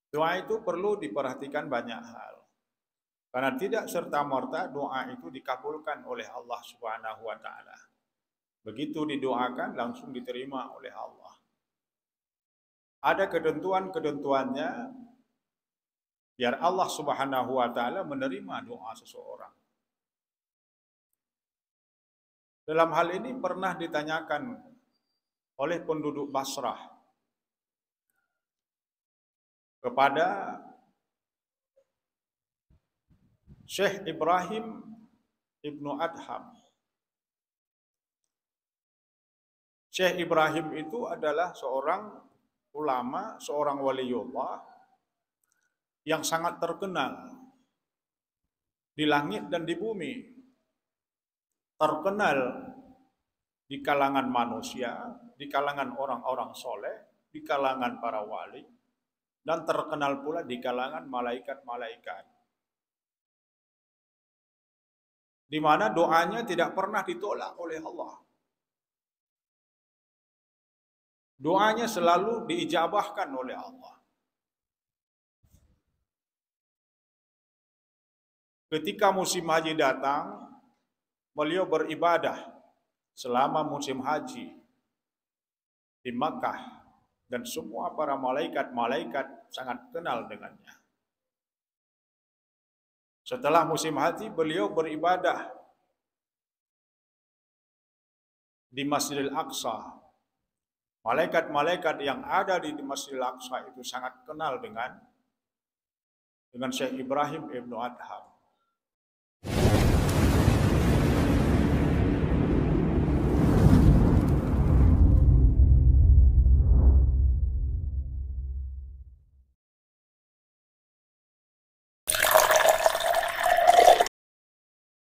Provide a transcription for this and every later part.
Doa itu perlu diperhatikan banyak hal. Karena tidak serta-merta doa itu dikabulkan oleh Allah Subhanahu wa taala. Begitu didoakan langsung diterima oleh Allah. Ada ketentuan-ketentuannya biar Allah Subhanahu wa taala menerima doa seseorang. Dalam hal ini pernah ditanyakan oleh penduduk Basrah kepada Syekh Ibrahim Ibnu Adham. Syekh Ibrahim itu adalah seorang ulama, seorang waliullah yang sangat terkenal di langit dan di bumi. Terkenal di kalangan manusia, di kalangan orang-orang soleh, di kalangan para wali, dan terkenal pula di kalangan malaikat-malaikat. Di mana doanya tidak pernah ditolak oleh Allah. Doanya selalu diijabahkan oleh Allah. Ketika musim haji datang, beliau beribadah selama musim haji di Makkah dan semua para malaikat-malaikat sangat kenal dengannya. Setelah musim haji, beliau beribadah di Masjidil Aqsa. Malaikat-malaikat yang ada di Masjidil Aqsa itu sangat kenal dengan Syekh Ibrahim Ibnu Adham.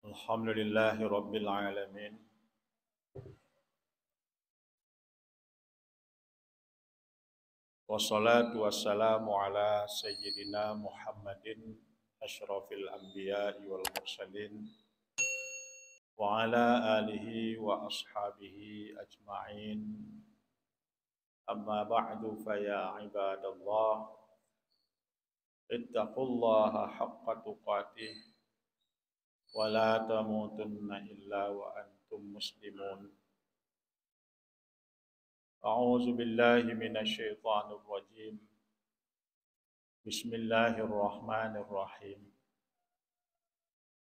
Alhamdulillahi Rabbil Alamin. Wassalatu wassalamu ala Sayyidina Muhammadin asyrafil anbiya'i wal mursalin wa ala alihi wa ashabihi ajma'in. Amma ba'du fa ya ibadallah ittaqullaha haqqa tuqatih wa la tamutunna illa wa antum muslimun. A'udzu billahi minasy syaithanir rajim. Bismillahirrahmanirrahim.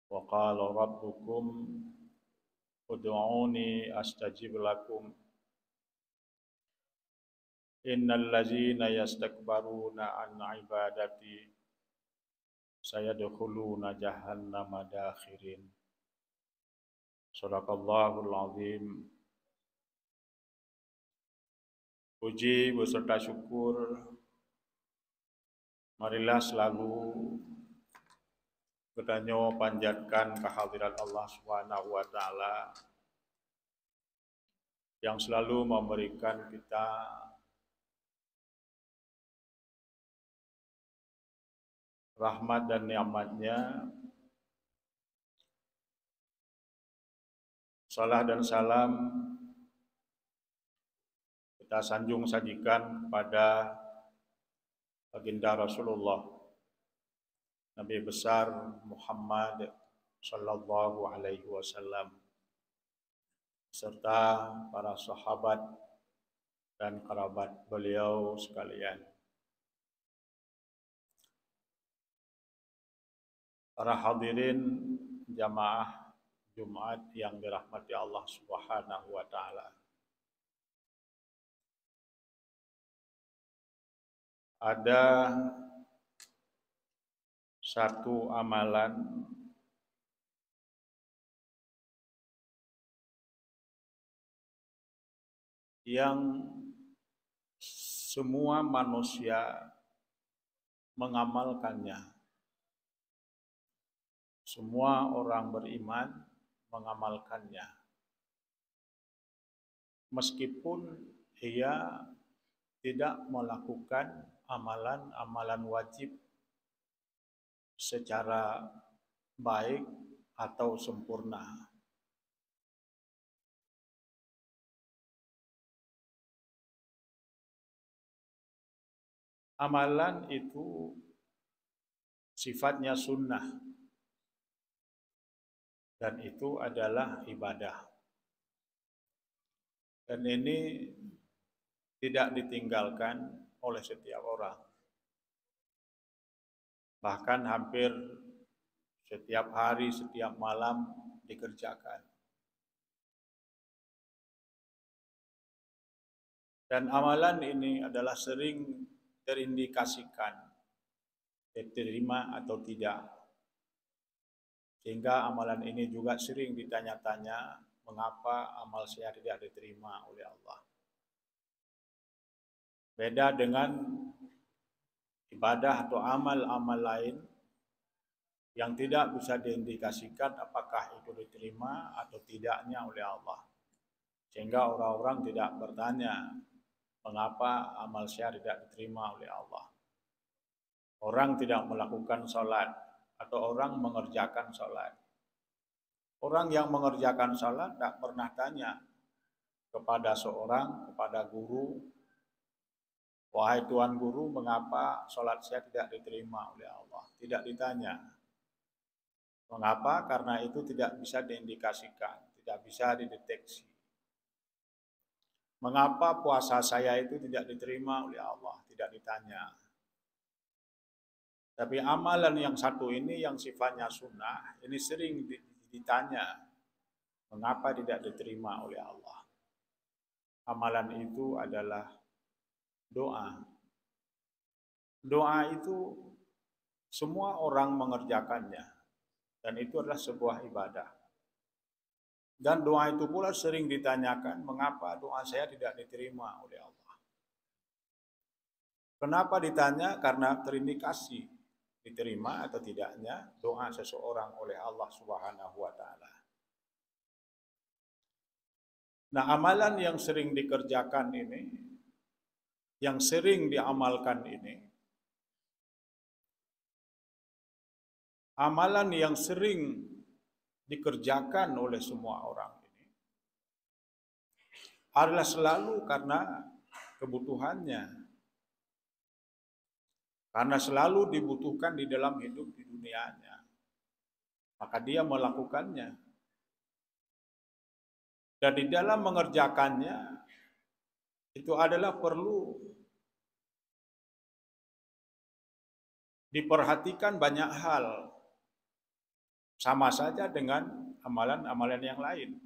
Wa qala rabbukum ud'uni astajib lakum. Innal ladzina yastakbaruna an ibadati sayadkhuluna jahannama dakhirin. Shadaqallahul azim. Puji beserta syukur marilah selalu kita panjatkan kehadirat Allah Subhanahu wa taala yang selalu memberikan kita rahmat dan nikmat-Nya. Salam dan salam kita sanjung sajikan kepada baginda Rasulullah Nabi besar Muhammad sallallahu alaihi wasallam serta para sahabat dan kerabat beliau sekalian. Para hadirin jamaah Jumat yang dirahmati Allah Subhanahu wa taala. Ada satu amalan yang semua manusia mengamalkannya. Semua orang beriman mengamalkannya. Meskipun ia tidak melakukan amalan-amalan wajib secara baik atau sempurna. amalan itu sifatnya sunnah dan itu adalah ibadah. Dan ini tidak ditinggalkan oleh setiap orang. Bahkan hampir setiap hari, setiap malam dikerjakan. Dan amalan ini adalah sering terindikasikan diterima atau tidak. Sehingga amalan ini juga sering ditanya-tanya, mengapa amal saya tidak diterima oleh Allah. Beda dengan ibadah atau amal-amal lain yang tidak bisa diindikasikan apakah itu diterima atau tidaknya oleh Allah. Sehingga orang-orang tidak bertanya, mengapa amal saya tidak diterima oleh Allah. Orang tidak melakukan sholat atau orang mengerjakan sholat. Orang yang mengerjakan sholat tidak pernah tanya kepada seorang, kepada guru, wahai Tuan Guru, mengapa sholat saya tidak diterima oleh Allah? Tidak ditanya. Mengapa? Karena itu tidak bisa diindikasikan, tidak bisa dideteksi. Mengapa puasa saya itu tidak diterima oleh Allah? Tidak ditanya. Tapi amalan yang satu ini yang sifatnya sunnah, ini sering ditanya, mengapa tidak diterima oleh Allah? Amalan itu adalah doa. Doa itu semua orang mengerjakannya, dan itu adalah sebuah ibadah. Dan doa itu pula sering ditanyakan, mengapa doa saya tidak diterima oleh Allah? Kenapa ditanya? Karena terindikasi diterima atau tidaknya doa seseorang oleh Allah Subhanahu wa taala. Nah, amalan yang sering dikerjakan ini, yang sering diamalkan ini, amalan yang sering dikerjakan oleh semua orang ini adalah selalu karena kebutuhannya. Karena selalu dibutuhkan di dalam hidup di dunianya. Maka dia melakukannya. Dan di dalam mengerjakannya, itu adalah perlu diperhatikan banyak hal. Sama saja dengan amalan-amalan yang lain.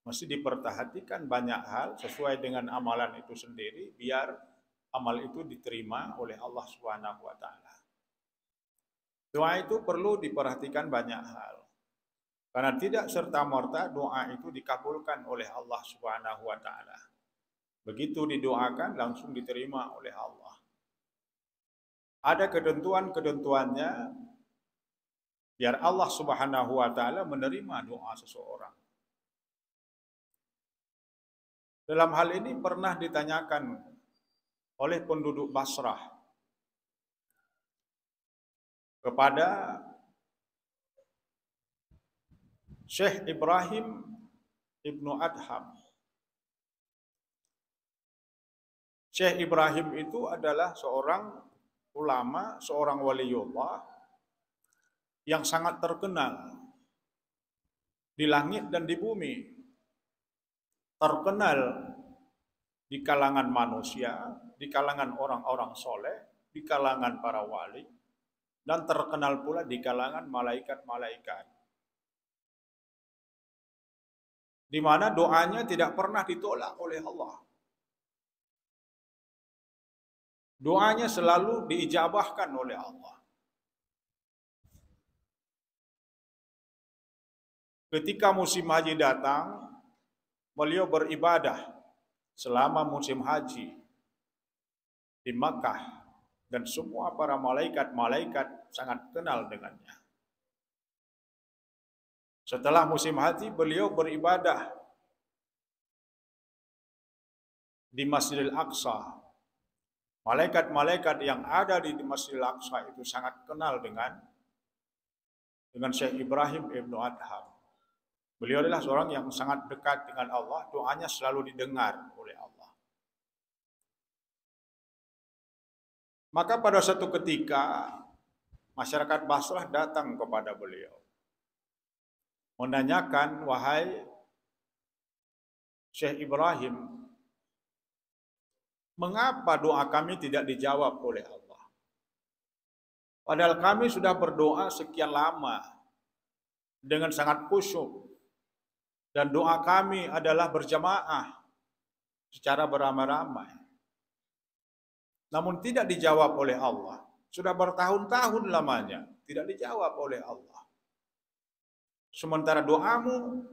Mesti diperhatikan banyak hal sesuai dengan amalan itu sendiri, biar amal itu diterima oleh Allah Subhanahu wa taala. Doa itu perlu diperhatikan banyak hal. Karena tidak serta-merta doa itu dikabulkan oleh Allah Subhanahu wa taala. Begitu didoakan langsung diterima oleh Allah. Ada ketentuan-ketentuannya biar Allah Subhanahu wa taala menerima doa seseorang. Dalam hal ini pernah ditanyakan oleh penduduk Basrah kepada Syekh Ibrahim Ibnu Adham. Syekh Ibrahim itu adalah seorang ulama, seorang waliullah yang sangat terkenal di langit dan di bumi. Terkenal di kalangan manusia, di kalangan orang-orang soleh, di kalangan para wali, dan terkenal pula di kalangan malaikat-malaikat. Di mana doanya tidak pernah ditolak oleh Allah. Doanya selalu diijabahkan oleh Allah. Ketika musim haji datang, beliau beribadah selama musim haji di Makkah dan semua para malaikat-malaikat sangat kenal dengannya. Setelah musim haji beliau beribadah di Masjidil Aqsa. Malaikat-malaikat yang ada di Masjidil Aqsa itu sangat kenal dengan Syekh Ibrahim Ibnu Adham. Beliau adalah seorang yang sangat dekat dengan Allah, doanya selalu didengar oleh Allah. Maka pada suatu ketika masyarakat Basrah datang kepada beliau menanyakan, wahai Syekh Ibrahim, mengapa doa kami tidak dijawab oleh Allah? Padahal kami sudah berdoa sekian lama dengan sangat khusyuk, dan doa kami adalah berjamaah secara beramai-ramai. Namun tidak dijawab oleh Allah. Sudah bertahun-tahun lamanya tidak dijawab oleh Allah. Sementara doamu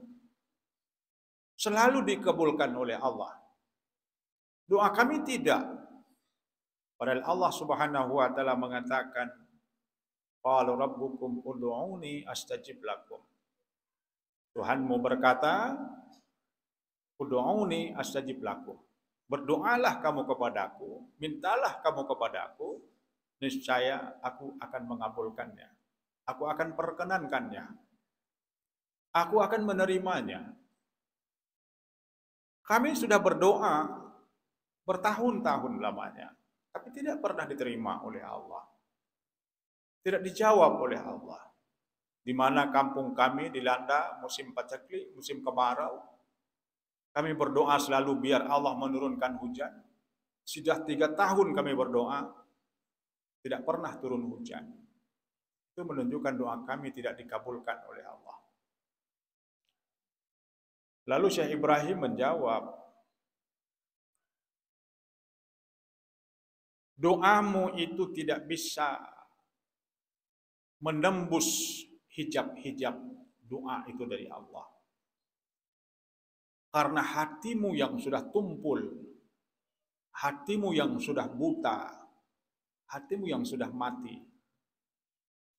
selalu dikabulkan oleh Allah. Doa kami tidak. Padahal Allah Subhanahu wa taala mengatakan, qala rabbukum ud'uni astajib lakum. Tuhanmu berkata, ud'uni astajib lakum. Berdoalah kamu kepadaku, mintalah kamu kepadaku, niscaya aku akan mengabulkannya. Aku akan perkenankannya. Aku akan menerimanya. Kami sudah berdoa bertahun-tahun lamanya, tapi tidak pernah diterima oleh Allah. Tidak dijawab oleh Allah. Di mana kampung kami dilanda musim paceklik, musim kemarau. Kami berdoa selalu biar Allah menurunkan hujan. Sudah 3 tahun kami berdoa, tidak pernah turun hujan. Itu menunjukkan doa kami tidak dikabulkan oleh Allah. Lalu Syekh Ibrahim menjawab, doamu itu tidak bisa menembus hijab-hijab doa itu dari Allah. Karena hatimu yang sudah tumpul, hatimu yang sudah buta, hatimu yang sudah mati.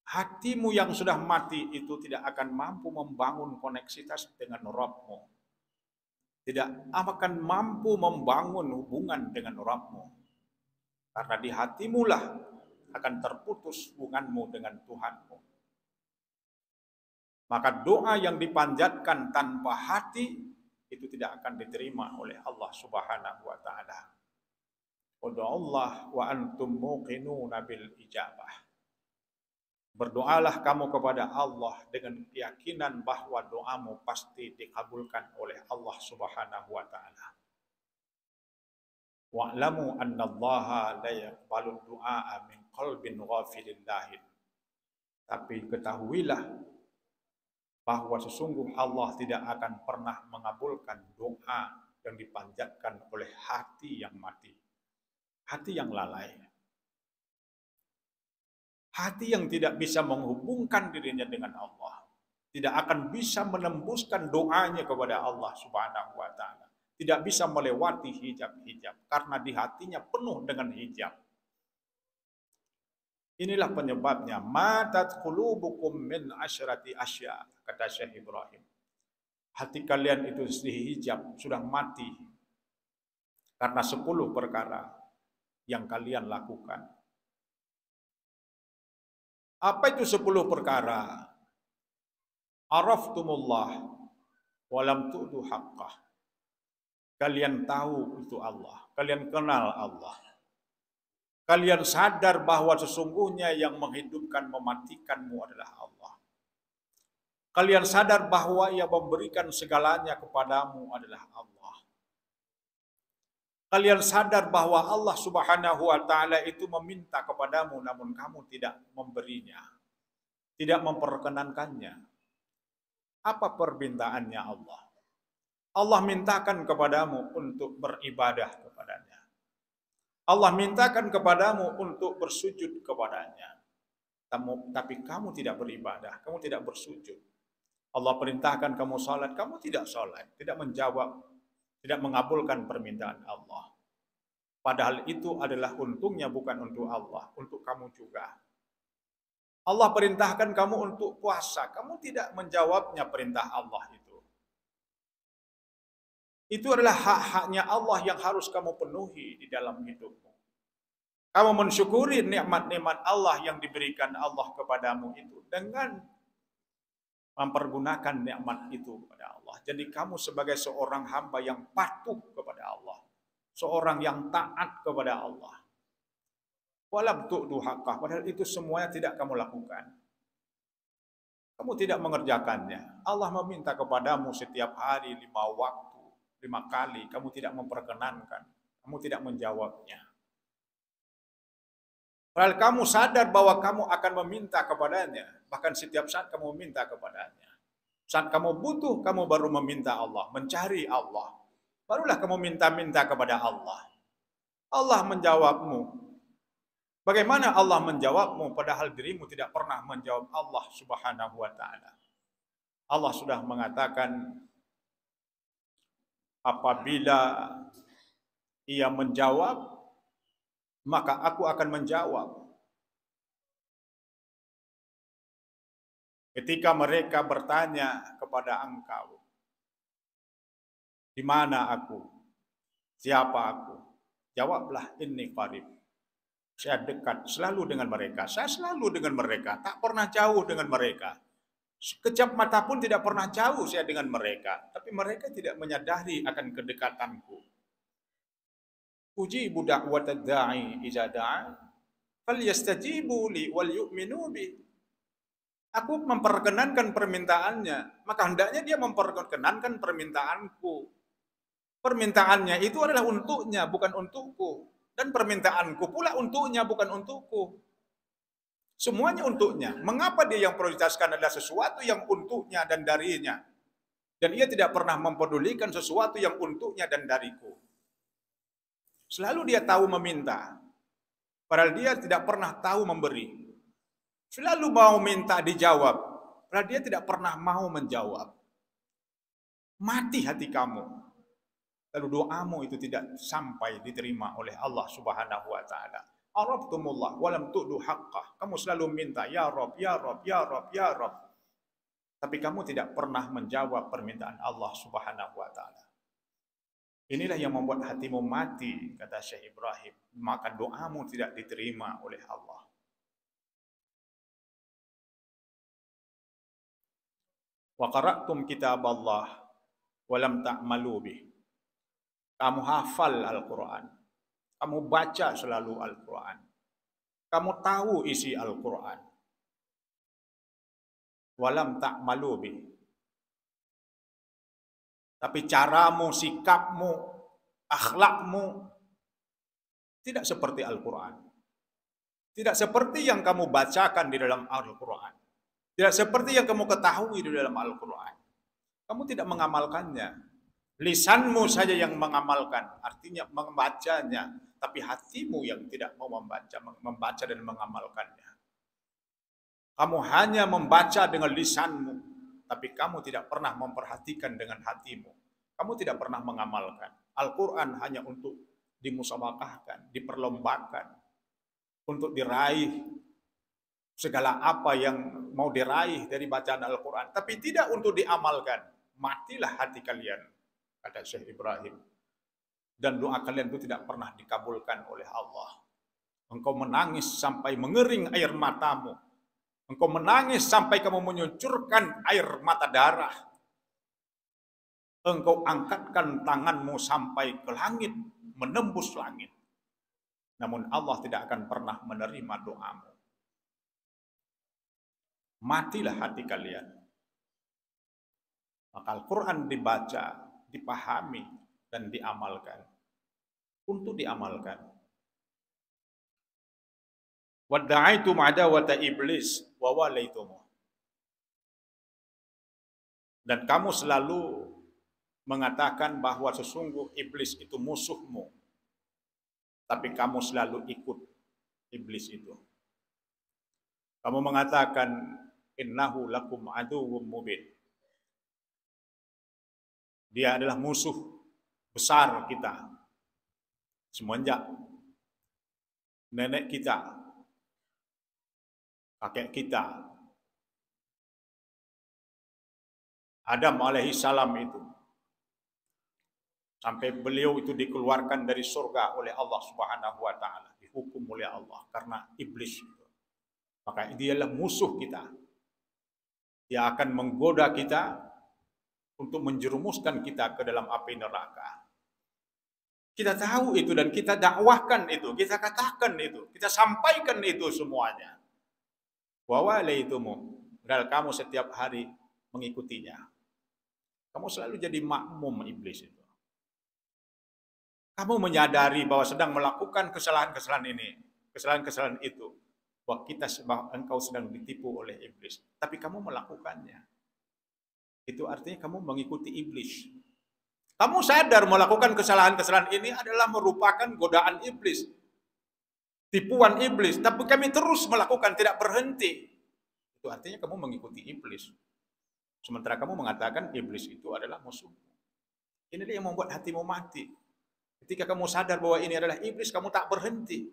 Hatimu yang sudah mati itu tidak akan mampu membangun koneksitas dengan Rabb-Mu. Tidak akan mampu membangun hubungan dengan Rabb-Mu. Karena di hatimulah akan terputus hubunganmu dengan Tuhanmu. Maka doa yang dipanjatkan tanpa hati itu tidak akan diterima oleh Allah Subhanahu wa taala. Ud'ullah wa antum muqinuna bil ijabah. Berdoalah kamu kepada Allah dengan keyakinan bahwa doamu pasti dikabulkan oleh Allah Subhanahu wa taala. Wa'lamu annallaha la yaqbalu du'a min qalbin ghafilin lahin. Tapi ketahuilah bahwa sesungguh Allah tidak akan pernah mengabulkan doa yang dipanjatkan oleh hati yang mati, hati yang lalai, hati yang tidak bisa menghubungkan dirinya dengan Allah, tidak akan bisa menembuskan doanya kepada Allah Subhanahu wa taala, tidak bisa melewati hijab-hijab karena di hatinya penuh dengan hijab. Inilah penyebabnya matat qulubukum min asyrati asya, kata Syekh Ibrahim. Hati kalian itu dihijab, sudah mati karena 10 perkara yang kalian lakukan. Apa itu 10 perkara? Araftumullah walam tu'du haqqah. Kalian tahu itu Allah, kalian kenal Allah. Kalian sadar bahwa sesungguhnya yang menghidupkan, mematikanmu adalah Allah. Kalian sadar bahwa yang memberikan segalanya kepadamu adalah Allah. Kalian sadar bahwa Allah Subhanahu wa taala itu meminta kepadamu namun kamu tidak memberinya, tidak memperkenankannya. Apa permintaannya Allah? Allah mintakan kepadamu untuk beribadah kepadanya. Allah mintakan kepadamu untuk bersujud kepadanya. Tapi kamu tidak beribadah, kamu tidak bersujud. Allah perintahkan kamu salat, kamu tidak salat, tidak menjawab, tidak mengabulkan permintaan Allah. Padahal itu adalah untungnya bukan untuk Allah, untuk kamu juga. Allah perintahkan kamu untuk puasa, kamu tidak menjawabnya perintah Allah itu. Itu adalah hak-haknya Allah yang harus kamu penuhi di dalam hidupmu. Kamu mensyukuri nikmat-nikmat Allah yang diberikan Allah kepadamu itu dengan mempergunakan nikmat itu kepada Allah. Jadi kamu sebagai seorang hamba yang patuh kepada Allah, seorang yang taat kepada Allah. Walam tu'du haqqah, padahal itu semuanya tidak kamu lakukan. Kamu tidak mengerjakannya. Allah meminta kepadamu setiap hari 5 waktu, 5 kali, kamu tidak memperkenankan, kamu tidak menjawabnya. Padahal kamu sadar bahwa kamu akan meminta kepadanya, bahkan setiap saat kamu meminta kepadanya. Saat kamu butuh, kamu baru meminta Allah, mencari Allah. Barulah kamu minta-minta kepada Allah. Allah menjawabmu. Bagaimana Allah menjawabmu padahal dirimu tidak pernah menjawab Allah Subhanahu wa taala. Allah sudah mengatakan apabila ia menjawab maka aku akan menjawab. Ketika mereka bertanya kepada engkau, di mana aku? Siapa aku? Jawablah, inni qarib. Saya dekat selalu dengan mereka. Saya selalu dengan mereka. Tak pernah jauh dengan mereka. Sekejap mata pun tidak pernah jauh saya dengan mereka. Tapi mereka tidak menyadari akan kedekatanku. Ujibu da'watad da'i iza da'a falyastajibu li wal yu'minu bi. Aku memperkenankan permintaannya, maka hendaknya dia memperkenankan permintaanku. Permintaannya itu adalah untuknya, bukan untukku. Dan permintaanku pula untuknya, bukan untukku. Semuanya untuknya. Mengapa dia yang prioritaskan adalah sesuatu yang untuknya dan darinya? Dan ia tidak pernah mempedulikan sesuatu yang untuknya dan dariku. Selalu dia tahu meminta. Padahal dia tidak pernah tahu memberi. Selalu mau minta dijawab. Padahal dia tidak pernah mau menjawab. Mati hati kamu. Lalu doamu itu tidak sampai diterima oleh Allah Subhanahu wa taala. Arabtumullah walam tu'du haqqah. Kamu selalu minta ya Rabb, ya Rabb, ya Rabb, ya Rabb. Tapi kamu tidak pernah menjawab permintaan Allah Subhanahu wa taala. Inilah yang membuat hatimu mati, kata Syekh Ibrahim. Maka doamu tidak diterima oleh Allah. Wa qara'tum kitaballah walam ta'malu bih. Kamu hafal Al-Quran. Kamu baca selalu Al-Quran. Kamu tahu isi Al-Quran. Walam ta'malu bih. Tapi caramu, sikapmu, akhlakmu tidak seperti Al-Quran. Tidak seperti yang kamu bacakan di dalam Al-Quran. Tidak seperti yang kamu ketahui di dalam Al-Quran. Kamu tidak mengamalkannya. Lisanmu saja yang mengamalkan, artinya membacanya, tapi hatimu yang tidak mau membaca dan mengamalkannya. Kamu hanya membaca dengan lisanmu, tapi kamu tidak pernah memperhatikan dengan hatimu. Kamu tidak pernah mengamalkan. Al-Quran hanya untuk dimusabakahkan, diperlombakan, untuk diraih segala apa yang mau diraih dari bacaan Al-Quran, tapi tidak untuk diamalkan. Matilah hati kalian, kata Syekh Ibrahim. Dan doa kalian itu tidak pernah dikabulkan oleh Allah. Engkau menangis sampai mengering air matamu. Engkau menangis sampai kamu menyucurkan air mata darah. Engkau angkatkan tanganmu sampai ke langit, menembus langit. Namun Allah tidak akan pernah menerima doamu. Matilah hati kalian. Maka Al-Quran dibaca, dipahami, dan diamalkan. Untuk diamalkan. Wadda'aitum adawata iblis wa walaitumu. Dan kamu selalu mengatakan bahwa sesungguh iblis itu musuhmu. Tapi kamu selalu ikut iblis itu. Kamu mengatakan innahu lakum aduwwum mubin. Dia adalah musuh besar kita. Semenjak nenek kita, kakek kita, Adam alaihissalam itu, sampai beliau itu dikeluarkan dari surga oleh Allah Subhanahu wa taala, dihukum oleh Allah karena iblis itu. Maka dialah musuh kita. Dia akan menggoda kita untuk menjerumuskan kita ke dalam api neraka. Kita tahu itu dan kita dakwahkan itu, kita katakan itu, kita sampaikan itu semuanya. Wa walaitumu, padahal kamu setiap hari mengikutinya. Kamu selalu jadi makmum iblis itu. Kamu menyadari bahwa sedang melakukan kesalahan-kesalahan ini, kesalahan-kesalahan itu, bahwa engkau sedang ditipu oleh iblis, tapi kamu melakukannya. Itu artinya kamu mengikuti iblis. Kamu sadar melakukan kesalahan-kesalahan ini adalah merupakan godaan iblis, tipuan iblis, tapi kami terus melakukan, tidak berhenti. Itu artinya kamu mengikuti iblis. Sementara kamu mengatakan iblis itu adalah musuh. Ini dia yang membuat hatimu mati. Ketika kamu sadar bahwa ini adalah iblis, kamu tak berhenti.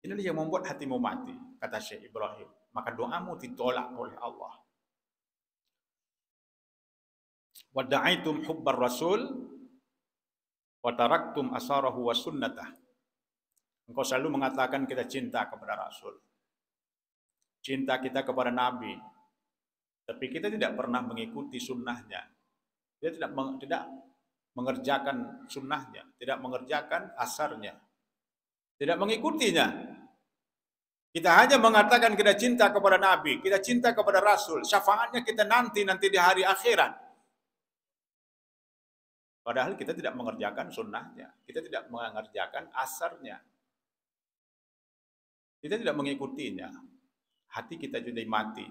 Ini dia yang membuat hatimu mati, kata Syekh Ibrahim. Maka doamu ditolak oleh Allah. Wada'aitum hubbar rasul wa taraktum asarahu wa sunnatah. Engkau selalu mengatakan kita cinta kepada Rasul, cinta kita kepada Nabi, tapi kita tidak pernah mengikuti sunnahnya. Kita tidak mengerjakan sunnahnya, tidak mengerjakan asarnya, tidak mengikutinya. Kita hanya mengatakan kita cinta kepada Nabi, kita cinta kepada Rasul, syafaatnya kita nanti di hari akhirat. Padahal kita tidak mengerjakan sunnahnya, kita tidak mengerjakan asarnya, kita tidak mengikutinya. Hati kita jadi mati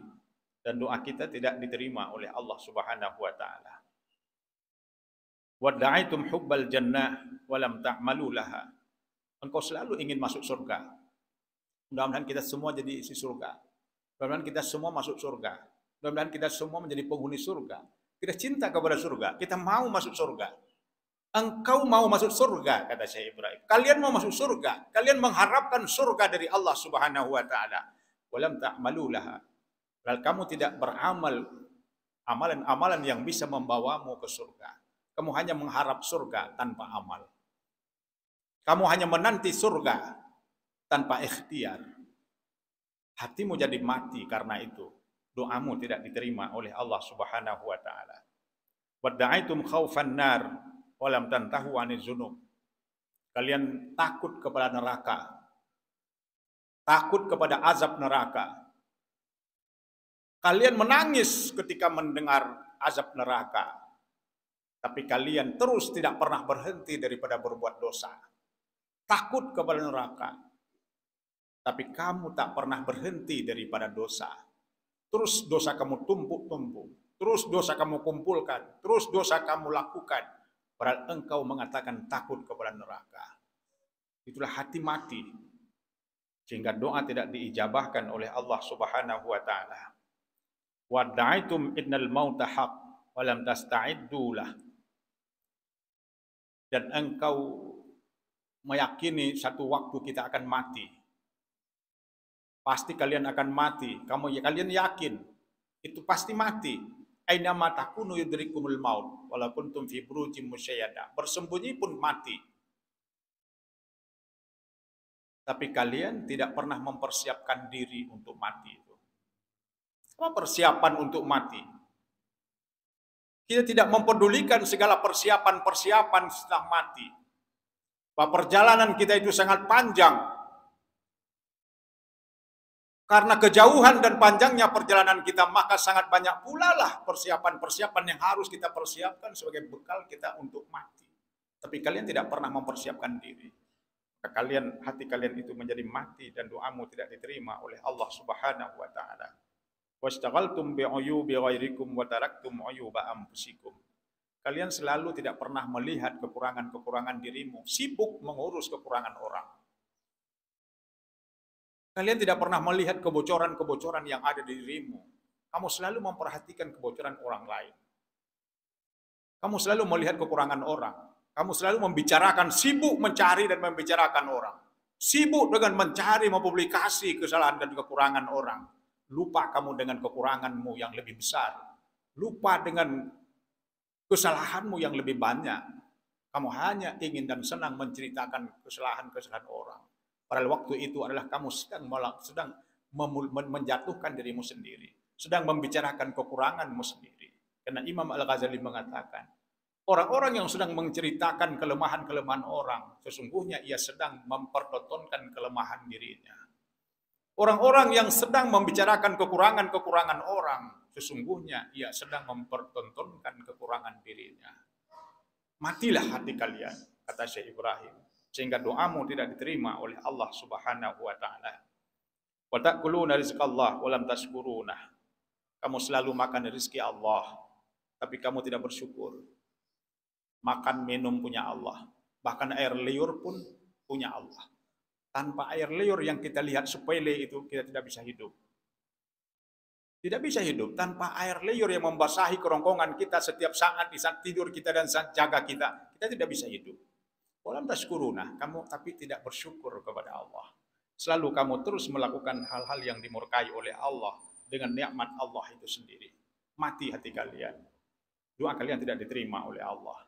dan doa kita tidak diterima oleh Allah Subhanahu wa taala. Wada'aitum hubbal jannah wa lam ta'malu laha. Engkau selalu ingin masuk surga. Mudah-mudahan kita semua jadi isi surga. Mudah-mudahan kita semua masuk surga. Mudah-mudahan kita semua menjadi penghuni surga. Kita cinta kepada surga, kita mau masuk surga. Engkau mau masuk surga, kata Syekh Ibrahim. Kalian mau masuk surga, kalian mengharapkan surga dari Allah Subhanahu wa taala. Walam ta'malu laha. Kalau kamu tidak beramal amalan-amalan yang bisa membawamu ke surga. Kamu hanya mengharap surga tanpa amal. Kamu hanya menanti surga tanpa ikhtiar. Hatimu jadi mati karena itu. Doamu tidak diterima oleh Allah Subhanahu wa taala. Wadda'aitum khaufan nar walam tantahu anil zunub. Kalian takut kepada neraka. Takut kepada azab neraka. Kalian menangis ketika mendengar azab neraka. Tapi kalian terus tidak pernah berhenti daripada berbuat dosa. Takut kepada neraka. Tapi kamu tak pernah berhenti daripada dosa. Terus dosa kamu tumpuk-tumpuk. Terus dosa kamu kumpulkan. Terus dosa kamu lakukan. Padahal engkau mengatakan takut kepada neraka. Itulah hati mati. Sehingga doa tidak diijabahkan oleh Allah Subhanahu wa taala. Wadda'aitum innal mauta haq wa lam tasta'iddu lah. Dan engkau meyakini satu waktu kita akan mati. Pasti kalian akan mati. Kalian yakin itu pasti mati. Aina matakunu yudrikumul maut walaupun tum fi burujim musyayyada. Bersembunyi pun mati. Tapi kalian tidak pernah mempersiapkan diri untuk mati itu. Apa persiapan untuk mati? Kita tidak mempedulikan segala persiapan-persiapan setelah mati. Bahwa perjalanan kita itu sangat panjang. Karena kejauhan dan panjangnya perjalanan kita, maka sangat banyak pula lah persiapan-persiapan yang harus kita persiapkan sebagai bekal kita untuk mati. Tapi kalian tidak pernah mempersiapkan diri. Hati kalian itu menjadi mati dan doamu tidak diterima oleh Allah Subhanahu wa taala. Wastaghaltum bi'uyubi ghairikum wa taraktum uyuba anfusikum. Kalian selalu tidak pernah melihat kekurangan-kekurangan dirimu, sibuk mengurus kekurangan orang. Kalian tidak pernah melihat kebocoran-kebocoran yang ada di dirimu. Kamu selalu memperhatikan kebocoran orang lain. Kamu selalu melihat kekurangan orang. Kamu selalu membicarakan, sibuk mencari dan membicarakan orang. Sibuk dengan mencari, mempublikasi kesalahan dan kekurangan orang. Lupa kamu dengan kekuranganmu yang lebih besar. Lupa dengan kesalahanmu yang lebih banyak. Kamu hanya ingin dan senang menceritakan kesalahan-kesalahan orang. Padahal waktu itu adalah kamu sedang menjatuhkan dirimu sendiri. Sedang membicarakan kekuranganmu sendiri. Karena Imam Al-Ghazali mengatakan, Orang-orang yang sedang menceritakan kelemahan-kelemahan orang, sesungguhnya ia sedang mempertontonkan kelemahan dirinya. Orang-orang yang sedang membicarakan kekurangan-kekurangan orang, sesungguhnya ia sedang mempertontonkan kekurangan dirinya. Matilah hati kalian, kata Syekh Ibrahim, sehingga doamu tidak diterima oleh Allah Subhanahu wa taala. Wa ta'kuluna rizqallah wa lam tashkuruna. Kamu selalu makan rezeki Allah, tapi kamu tidak bersyukur. Makan minum punya Allah, bahkan air liur pun punya Allah. Tanpa air liur yang kita lihat sepele itu kita tidak bisa hidup. Tidak bisa hidup tanpa air liur yang membasahi kerongkongan kita setiap saat di saat tidur kita dan saat jaga kita. Kita tidak bisa hidup. Walam tashkuruna, kamu tapi tidak bersyukur kepada Allah. Selalu kamu terus melakukan hal-hal yang dimurkai oleh Allah dengan nikmat Allah itu sendiri. Mati hati kalian. Doa kalian tidak diterima oleh Allah.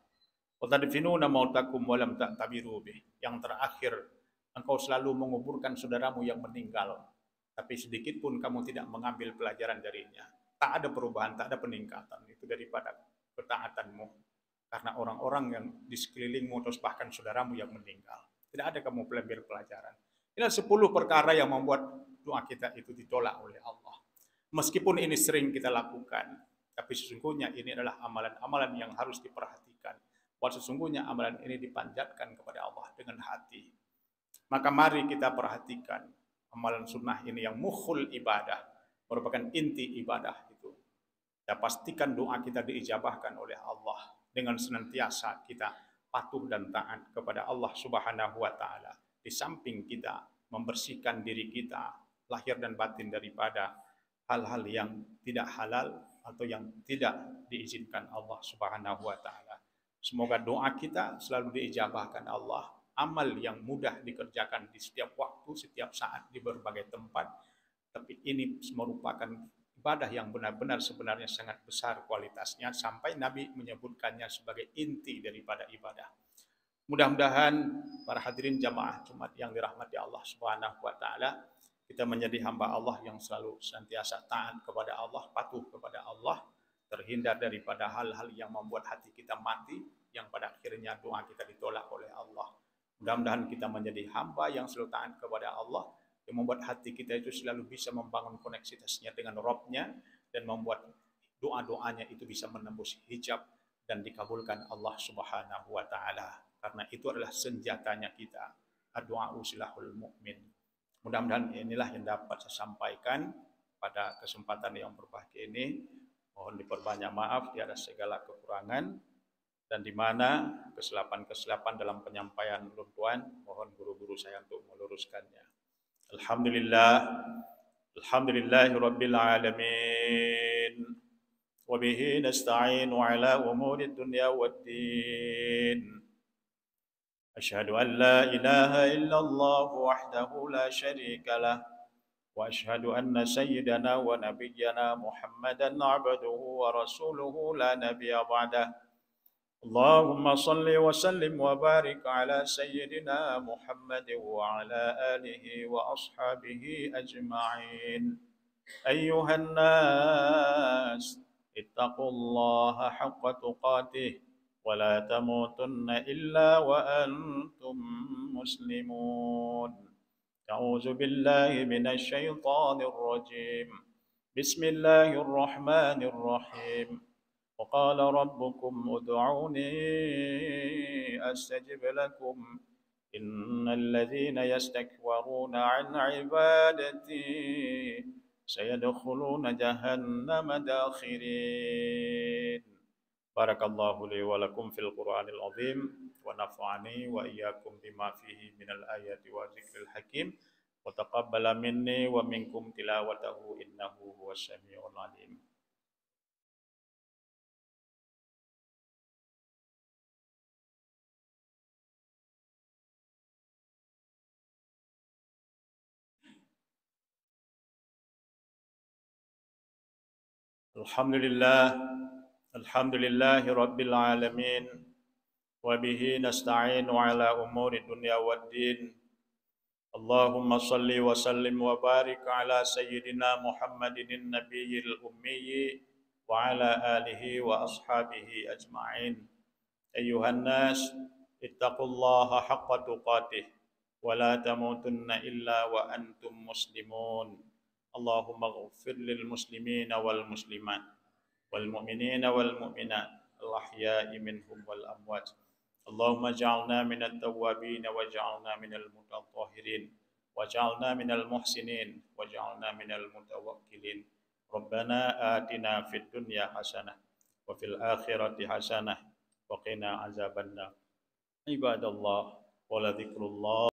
Watadfinuna mautakum walam ta'tabiru bih. Yang terakhir, engkau selalu menguburkan saudaramu yang meninggal, tapi sedikit pun kamu tidak mengambil pelajaran darinya. Tak ada perubahan, tak ada peningkatan. Itu daripada ketaatanmu. Karena orang-orang yang di sekelilingmu, terus bahkan saudaramu yang meninggal. Tidak ada kamu mengambil pelajaran. Ini 10 perkara yang membuat doa kita itu ditolak oleh Allah. Meskipun ini sering kita lakukan, tapi sesungguhnya ini adalah amalan-amalan yang harus diperhatikan. Bahwa sesungguhnya amalan ini dipanjatkan kepada Allah dengan hati. Maka mari kita perhatikan amalan sunnah ini yang mukhul ibadah, merupakan inti ibadah itu. Dan pastikan doa kita diijabahkan oleh Allah dengan senantiasa kita patuh dan taat kepada Allah Subhanahu wa taala. Di samping kita membersihkan diri kita lahir dan batin daripada hal-hal yang tidak halal atau yang tidak diizinkan Allah Subhanahu wa taala. Semoga doa kita selalu diijabahkan Allah. Amal yang mudah dikerjakan di setiap waktu, setiap saat, di berbagai tempat. Tapi ini merupakan ibadah yang benar-benar sebenarnya sangat besar kualitasnya. Sampai Nabi menyebutkannya sebagai inti daripada ibadah. Mudah-mudahan para hadirin jamaah Jumat yang dirahmati Allah Subhanahu wa taala, kita menjadi hamba Allah yang selalu senantiasa taat kepada Allah, patuh kepada Allah, terhindar daripada hal-hal yang membuat hati kita mati, yang pada akhirnya doa kita ditolak oleh Allah. Mudah-mudahan kita menjadi hamba yang selalu taat kepada Allah, yang membuat hati kita itu selalu bisa membangun koneksitasnya dengan Rabb-Nya, dan membuat doa-doanya itu bisa menembus hijab dan dikabulkan Allah Subhanahu wa taala. Karena itu adalah senjatanya kita. Ad-du'a silahul mu'min. Mudah-mudahan inilah yang dapat saya sampaikan pada kesempatan yang berbahagia ini. Mohon diperbanyak maaf di atas segala kekurangan, dan di mana kesilapan-kesilapan dalam penyampaian luntuan, mohon guru-guru saya untuk meluruskannya. Alhamdulillahi rabbil alamin. Wa bihi nasta'inu ala umuri dunya waddin. Asyhadu an la ilaha illallah wahdahu la syarika lah. وأشهد أن سيدنا ونبينا محمدا عبده ورسوله لا نبي بعده اللهم صل وسلم وبارك على سيدنا محمد وعلى آله وأصحابه أجمعين أيها الناس اتقوا الله حق تقاته ولا تموتن إلا وأنتم مسلمون أعوذ بالله من الشيطان الرجيم بسم الله الرحمن الرحيم وقال ربكم ادعوني أستجب لكم إن الذين يستكبرون عن عبادتي سيدخلون جهنم داخرين بارك الله لي ولكم في القرآن العظيم ونفعني وإياكم بما فيه من الآيات والذكر الحكيم وتقبل مني ومنكم تلاوته إنه هو السميع العليم. Alhamdulillah rabbil alamin. Wabihi nasta'inu ala umuri dunya waddin. Allahumma salli wa sallim wa barik ala sayyidina Muhammadin nabiyil ummiyyi wa ala alihi wa ashabihi ajma'in. أيها الناس اتقوا الله حق تقاته ولا تموتن إلا وأنتم مسلمون اللهم اغفر للمسلمين والمسلمات والمؤمنين والمؤمنات الأحياء منهم والأموات اللهم اجعلنا من التوابين واجعلنا من المتطهرين واجعلنا من المحسنين واجعلنا من المتوكلين ربنا آتنا في الدنيا حسنة وفي الآخرة حسنة وقنا عذاب النار عباد الله ولذكر الله